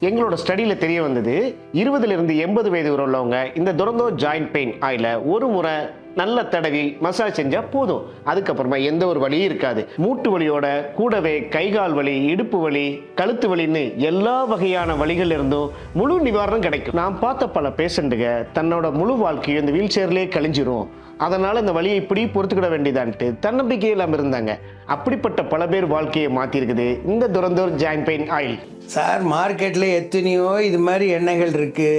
எங்களோட ஸ்டடியில் தெரிய வந்தது 20லிருந்து 80 வயது வரை உள்ளவங்க இந்த துரந்தோர் ஜாயிண்ட் பெயின் ஆயில ஒரு முறை நல்ல தடவி மசாஜ் செஞ்சா போதும். அதுக்கப்புறமா எந்த ஒரு வலியும் இருக்காது. மூட்டு வலியோட கூடவே கைகால் வலி, இடுப்பு வலி, கழுத்து வலின்னு எல்லா வகையான வலிகள் இருந்தும் முழு நிவாரணம் கிடைக்கும். நான் பார்த்த பல பேஷண்ட்டுங்க தன்னோட முழு வாழ்க்கையும் இந்த வீல் சேர்லேயே கழிஞ்சிரும், அதனால இந்த வலியை இப்படி பொறுத்துக்கிட வேண்டியதான்ட்டு தன்னம்பிக்கை இல்லாமல் இருந்தாங்க. அப்படிப்பட்ட பல பேர் வாழ்க்கையை மாற்றிருக்குது இந்த Duronto joint pain oil. Sir, மார்க்கெட்டில் எத்தனையோ இது மாதிரி எண்ணெய்கள் இருக்குது.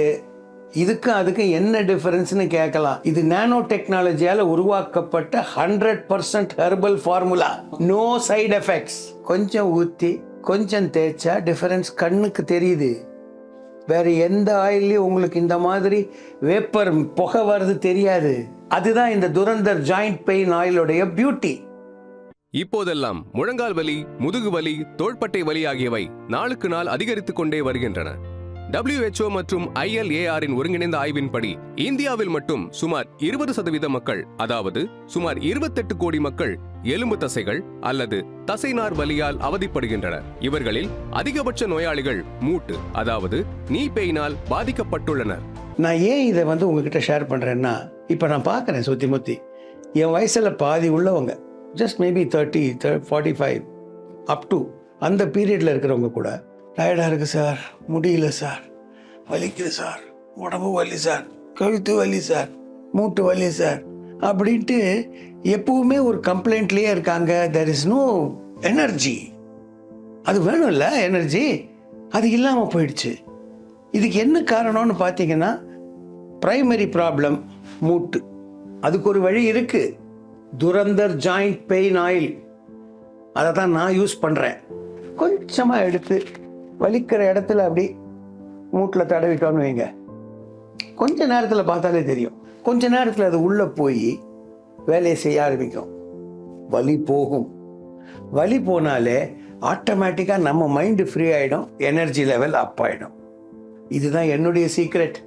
இதுக்கும் அதுக்கும் என்ன டிஃபரன்ஸ்னு கேட்கலாம். இது நானோ டெக்னாலஜியால் உருவாக்கப்பட்ட 100% herbal formula. No side effects. கொஞ்சம் ஊற்றி கொஞ்சம் தேய்ச்சா டிஃபரன்ஸ் கண்ணுக்கு தெரியுது. வேறு எந்த ஆயிலையும் உங்களுக்கு இந்த மாதிரி வேப்பர் புகை வருது தெரியாது. அதுதான் இந்த துரந்தர் ஜாயிண்ட் பெயின் ஆயிலுடைய பியூட்டி. இப்போதெல்லாம் முழங்கால் வலி, முதுகு வலி, தோள்பட்டை வலி ஆகியவை நாளுக்கு நாள் அதிகரித்துக் கொண்டே வருகின்றன. WHO மற்றும் ILARின் ஒருங்கிணைந்த ஆய்வின்படி இந்தியாவில் மட்டும் சுமார் 20% மக்கள், அதாவது சுமார் 28 கோடி மக்கள் எலும்பு தசைகள் அல்லது தசைநார் வலியால் அவதிப்படுகின்றனர். இவர்களில் அதிகபட்ச நோயாளிகள் மூட்டு, அதாவது நீ பெயினால் பாதிக்கப்பட்டுள்ளனர். நான் ஏன் இதை உங்ககிட்ட ஷேர் பண்ணுறேன்னா, இப்போ நான் பார்க்குறேன் சுற்றி முற்றி என் வயசில் பாதி உள்ளவங்க, ஜஸ்ட் மேபி 30, 45 அப் டு அந்த பீரியடில் இருக்கிறவங்க கூட டயர்டாக இருக்குது சார், முடியல சார், வலிக்குது சார், உடம்பு வலி சார், கழுத்து வலி சார், மூட்டு வலி சார் அப்படின்ட்டு எப்பவுமே ஒரு கம்ப்ளைண்ட்லேயே இருக்காங்க. There is no energy. அது வேணும்ல எனர்ஜி, அது இல்லாமல் போயிடுச்சு. இதுக்கு என்ன காரணம்னு பார்த்தீங்கன்னா, ப்ரைமரி ப்ராப்ளம் மூட்டு. அதுக்கு ஒரு வழி இருக்குது, துரந்தர் ஜாயிண்ட் பெயின் ஆயில். அதை தான் நான் யூஸ் பண்ணுறேன். கொஞ்சமாக எடுத்து வலிக்கிற இடத்துல அப்படி மூட்டில் தடவிட்டோன்னு வைங்க, கொஞ்ச நேரத்தில் பார்த்தாலே தெரியும். கொஞ்ச நேரத்தில் அது உள்ளே போய் வேலையை செய்ய ஆரம்பிக்கும். வலி போகும். வலி போனாலே ஆட்டோமேட்டிக்காக நம்ம மைண்டு ஃப்ரீ ஆகிடும், எனர்ஜி லெவல் அப் ஆகிடும். இதுதான் என்னுடைய சீக்ரெட்.